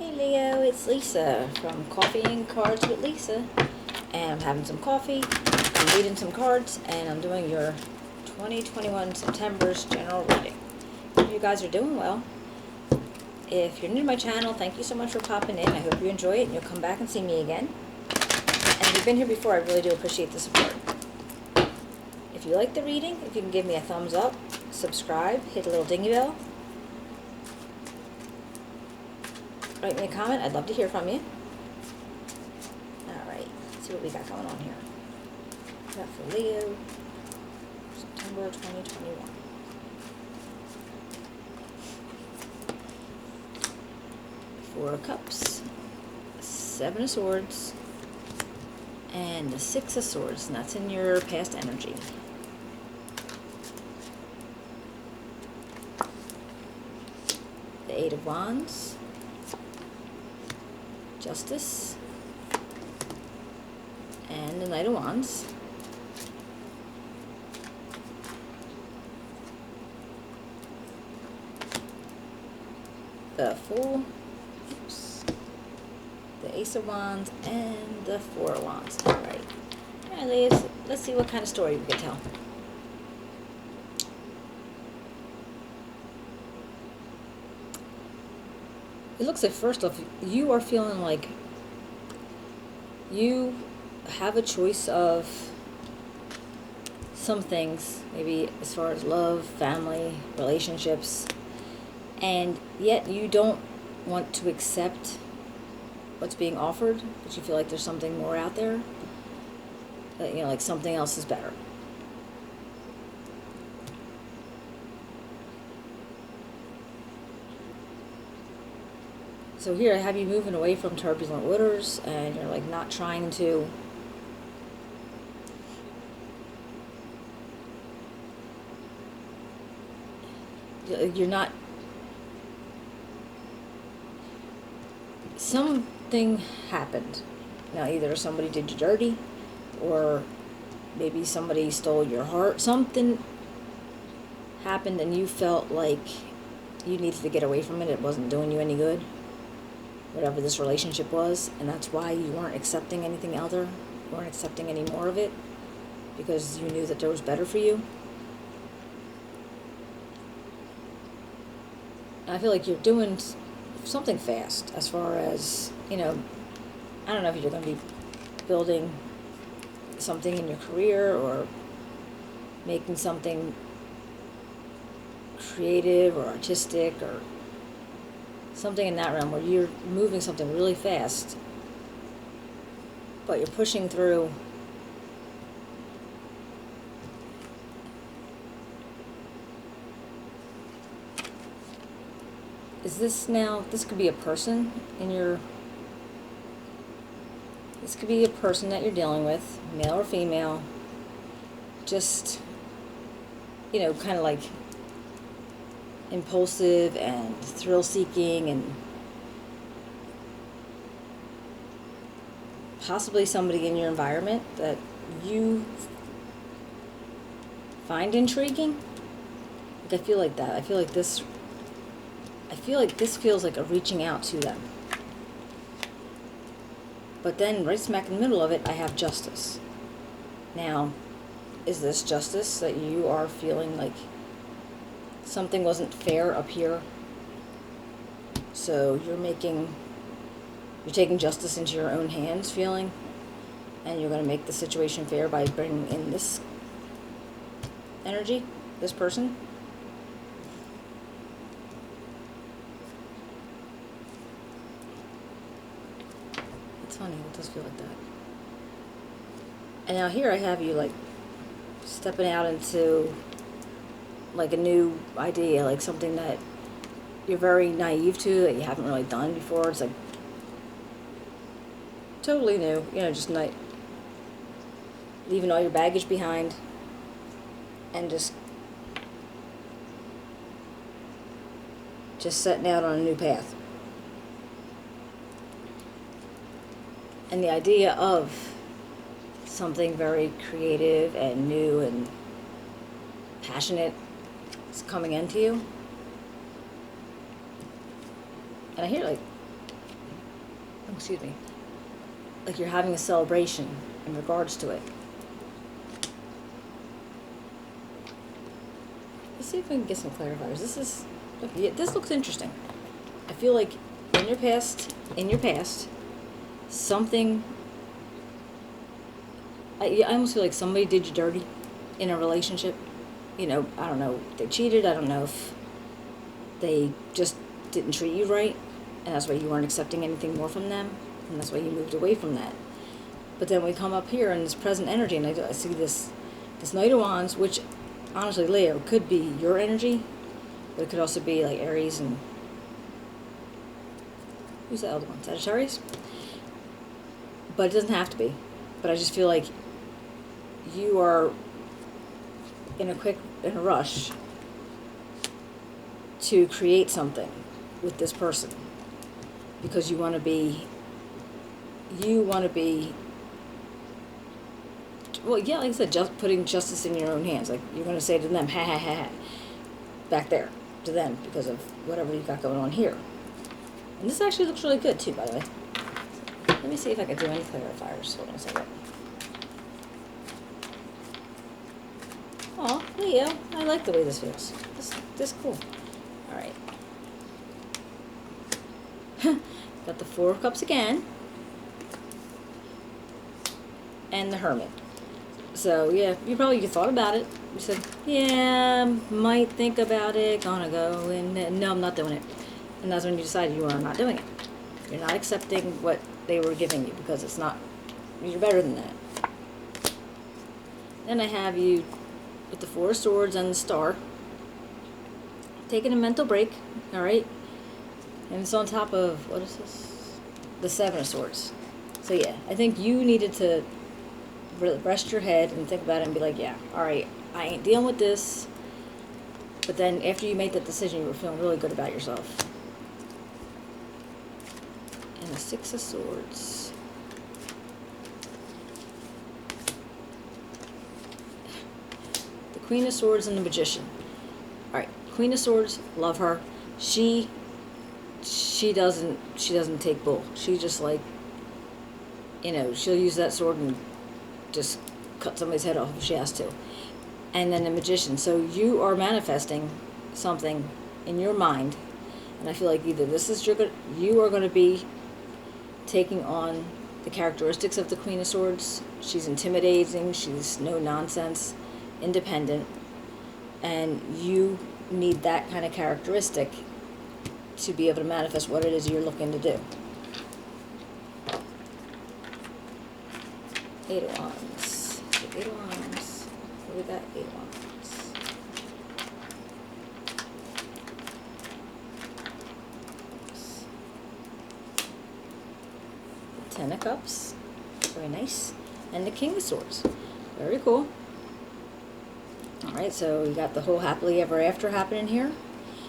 Hey Leo, it's Lisa from Coffee and Cards with Lisa, and I'm having some coffee, I'm reading some cards, and I'm doing your 2021 September's general reading. Hope you guys are doing well. If you're new to my channel, thank you so much for popping in. I hope you enjoy it and you'll come back and see me again. And if you've been here before, I really do appreciate the support. If you like the reading, if you can give me a thumbs up, subscribe, hit the little dingy bell, write me a comment. I'd love to hear from you. Alright, let's see what we got going on here. We got for Leo, September 2021. Four of Cups, Seven of Swords, and the Six of Swords, and that's in your past energy. The Eight of Wands, Justice, and the Knight of Wands. The Fool, oops, the Ace of Wands, and the Four of Wands. Alright. Alright, ladies, let's see what kind of story we can tell. It looks like, first off, you are feeling like you have a choice of some things, maybe as far as love, family, relationships, and yet you don't want to accept what's being offered, but you feel like there's something more out there, that, like something else is better. So here I have you moving away from turbulent waters, and you're like not trying to something happened. Now either somebody did you dirty, or maybe somebody stole your heart. Something happened and you felt like you needed to get away from it. It wasn't doing you any good, whatever this relationship was, and that's why you weren't accepting anything else. You weren't accepting any more of it because you knew that there was better for you. And I feel like you're doing something fast as far as, I don't know if you're going to be building something in your career or making something creative or artistic or something in that realm where you're moving something really fast, but you're pushing through this could be a person this could be a person that you're dealing with, male or female, just, kind of like impulsive and thrill-seeking, and possibly somebody in your environment that you find intriguing. Like, I feel like that. I feel like this feels like a reaching out to them. But then right smack in the middle of it, I have Justice. Now, is this justice that you are feeling like something wasn't fair up here, so you're taking justice into your own hands feeling, and you're going to make the situation fair by bringing in this energy, this person? It's funny, it does feel like that. And now here I have you like stepping out into like a new idea, like something that you're very naive to, that you haven't really done before. It's like totally new, just leaving all your baggage behind and just setting out on a new path. And the idea of something very creative and new and passionate coming into you. And I hear, like, excuse me, like you're having a celebration in regards to it. Let's see if I can get some clarifiers. This looks interesting. I feel like in your past, something, I almost feel like somebody did you dirty in a relationship. You know, I don't know if they cheated, I don't know if they just didn't treat you right, and that's why you weren't accepting anything more from them, and that's why you moved away from that. But then we come up here in this present energy, and I see this Knight of Wands, which honestly, Leo, could be your energy, but it could also be like Aries and who's the other one? Sagittarius? But it doesn't have to be. But I just feel like you are in a rush to create something with this person because you want to be, well, yeah, like I said, just putting justice in your own hands. Like you're going to say to them, ha ha ha ha, back there to them because of whatever you got going on here. And this actually looks really good too, by the way. So, let me see if I can do any clarifiers. Hold on a second. Oh, Leo, I like the way this feels. This cool. All right. Got the Four of Cups again. And the Hermit. So, yeah, you thought about it. You said, yeah, might think about it, gonna go, and no, I'm not doing it. And that's when you decided you are not doing it. You're not accepting what they were giving you because it's not, you're better than that. Then I have you with the Four of Swords and the Star. Taking a mental break, all right? And it's on top of, what is this? The Seven of Swords. So yeah, I think you needed to rest your head and think about it and be like, yeah, all right, I ain't dealing with this. But then after you made that decision, you were feeling really good about yourself. And the Six of Swords. The Queen of Swords and the Magician. All right, Queen of Swords, love her. She doesn't take bull. She just like, you know, she'll use that sword and just cut somebody's head off if she has to. And then the Magician. So you are manifesting something in your mind, and I feel like either you are going to be taking on the characteristics of the Queen of Swords. She's intimidating. She's no nonsense, independent, and you need that kind of characteristic to be able to manifest what it is you're looking to do. Eight of Wands. Eight of Wands. What we got? Eight of Wands. The Ten of Cups. Very nice. And the King of Swords. Very cool. Alright, so we got the whole happily ever after happening here.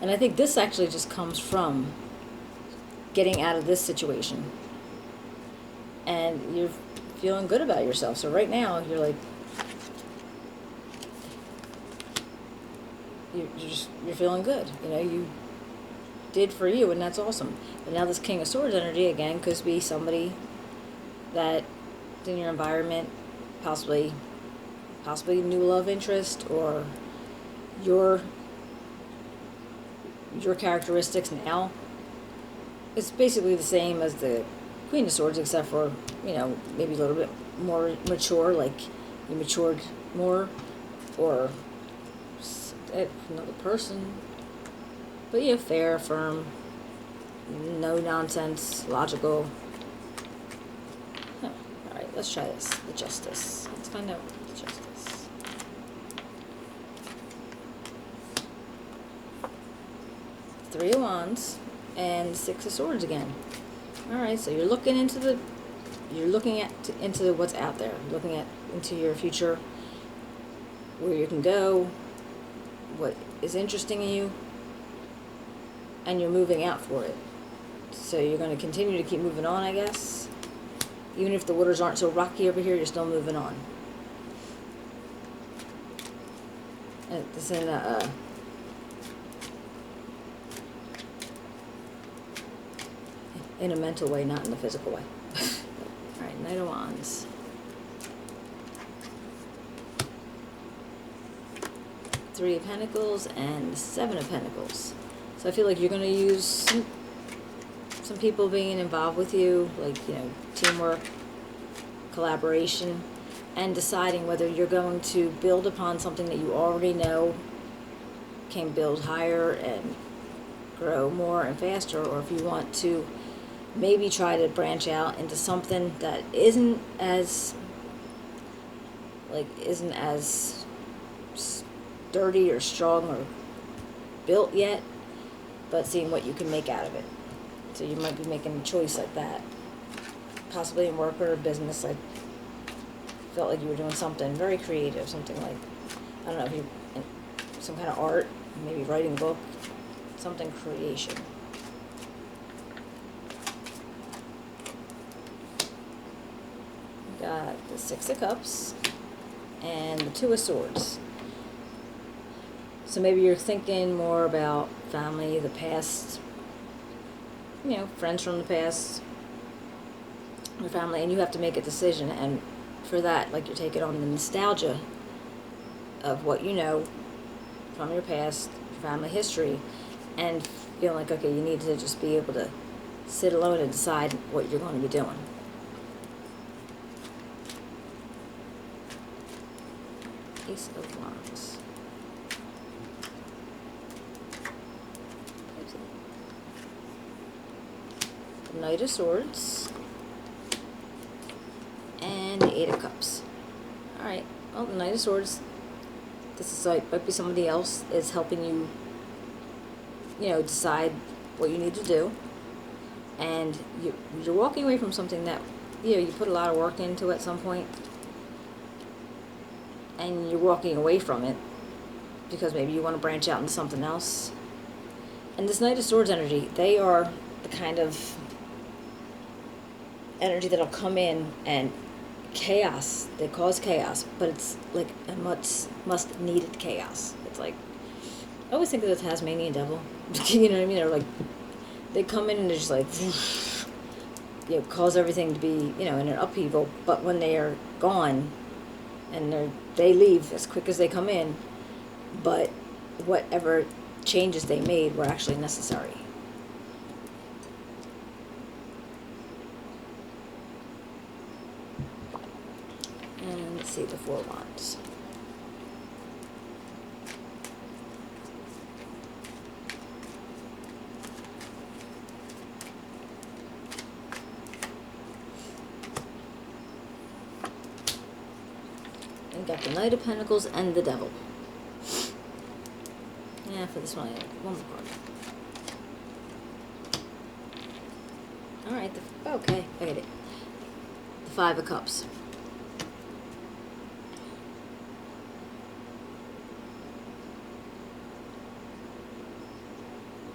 And I think this actually just comes from getting out of this situation. And you're feeling good about yourself. So right now, you're like, you're feeling good. You know, you did for you, and that's awesome. But now this King of Swords energy, again, could be somebody that in your environment, possibly new love interest, or your characteristics now. It's basically the same as the Queen of Swords, except for, you know, maybe a little bit more mature, like you matured more, or another person. But yeah, fair, firm, no nonsense, logical. Huh. Alright, let's try this. The Justice. Let's find out the Justice. Three of Wands and Six of Swords again. Alright, so you're looking into what's out there, into your future, where you can go, what is interesting in you, and you're moving out for it. So you're going to continue to keep moving on, I guess. Even if the waters aren't so rocky over here, you're still moving on. And this is in a mental way, not in the physical way. Alright, Knight of Wands. Three of Pentacles and Seven of Pentacles. So I feel like you're going to use some people being involved with you, like, you know, teamwork, collaboration, and deciding whether you're going to build upon something that you already know can build higher and grow more and faster, or if you want to maybe try to branch out into something that isn't as sturdy or strong or built yet, but seeing what you can make out of it. So you might be making a choice like that, possibly in work or business. Like, felt like you were doing something very creative, something like, I don't know, if you, some kind of art, maybe writing a book, something creation. Got the Six of Cups and the Two of Swords. So maybe you're thinking more about family, the past, you know, friends from the past, your family, and you have to make a decision. And for that, like, you're taking on the nostalgia of what you know from your past, your family history, and feeling like, okay, you need to just be able to sit alone and decide what you're going to be doing. Ace of Wands. Knight of Swords. And the Eight of Cups. Alright, well, the Knight of Swords, this is like, might be somebody else is helping you, you know, decide what you need to do. And you're walking away from something that, you know, you put a lot of work into at some point. And you're walking away from it because maybe you want to branch out into something else. And this Knight of Swords energy, they are the kind of energy that'll come in and chaos. They cause chaos, but it's like a much needed chaos. It's like, I always think of the Tasmanian devil. You know what I mean? They're like, they come in and they're just like, you know, cause everything to be, you know, in an upheaval. But when they are gone, and they leave as quick as they come in, but whatever changes they made were actually necessary. And let's see, the Four of Wands. And got the Knight of Pentacles and the Devil. Yeah, for this one, I have one more card. Alright, okay, I get it. The Five of Cups.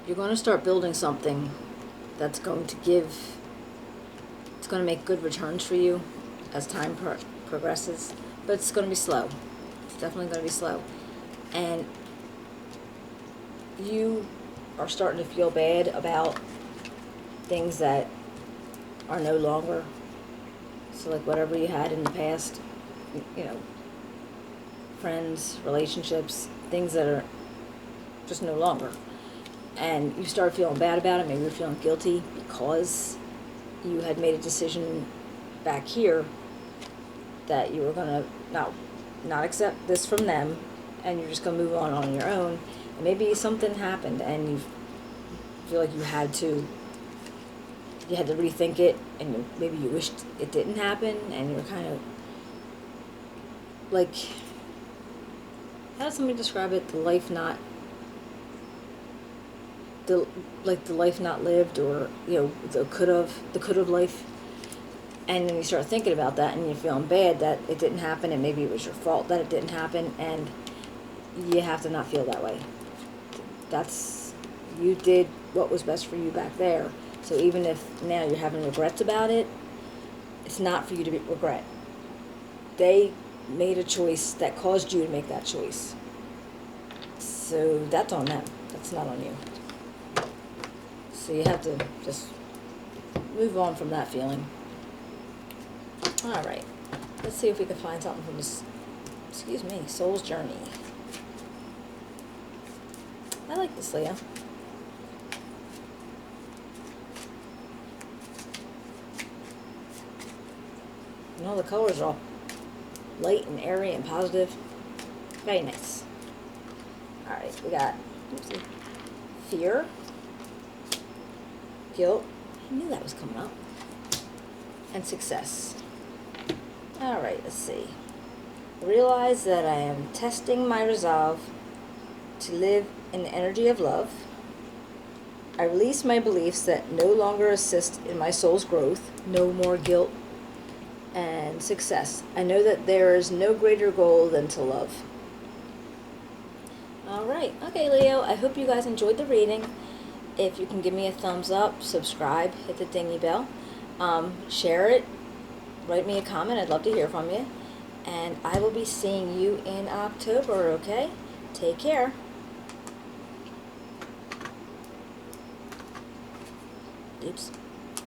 You're going to start building something that's going to give, it's going to make good returns for you as time progresses, but it's going to be slow. It's definitely going to be slow. And you are starting to feel bad about things that are no longer. So like whatever you had in the past, you know, friends, relationships, things that are just no longer. And you start feeling bad about it. Maybe you're feeling guilty because you had made a decision back here that you were going to not accept this from them, and you're just going to move on your own. And maybe something happened and you feel like you had to rethink it, and maybe you wished it didn't happen, and you're kind of like, how does somebody describe it? The life not lived, or, you know, the could have life. And then you start thinking about that, and you're feeling bad that it didn't happen, and maybe it was your fault that it didn't happen, and you have to not feel that way. You did what was best for you back there. So even if now you're having regrets about it, it's not for you to regret. They made a choice that caused you to make that choice. So that's on them. That's not on you. So you have to just move on from that feeling. All right, let's see if we can find something from this, excuse me, Soul's Journey. I like this, Leo. You know, the colors are all light and airy and positive. Very nice. Alright, we got oopsie, fear, guilt, I knew that was coming up, and success. Alright, let's see. Realize that I am testing my resolve to live in the energy of love. I release my beliefs that no longer assist in my soul's growth. No more guilt. And success. I know that there is no greater goal than to love. Alright, okay Leo, I hope you guys enjoyed the reading. If you can give me a thumbs up, subscribe, hit the dingy bell, share it, write me a comment, I'd love to hear from you. And I will be seeing you in October, okay? Take care. Oops.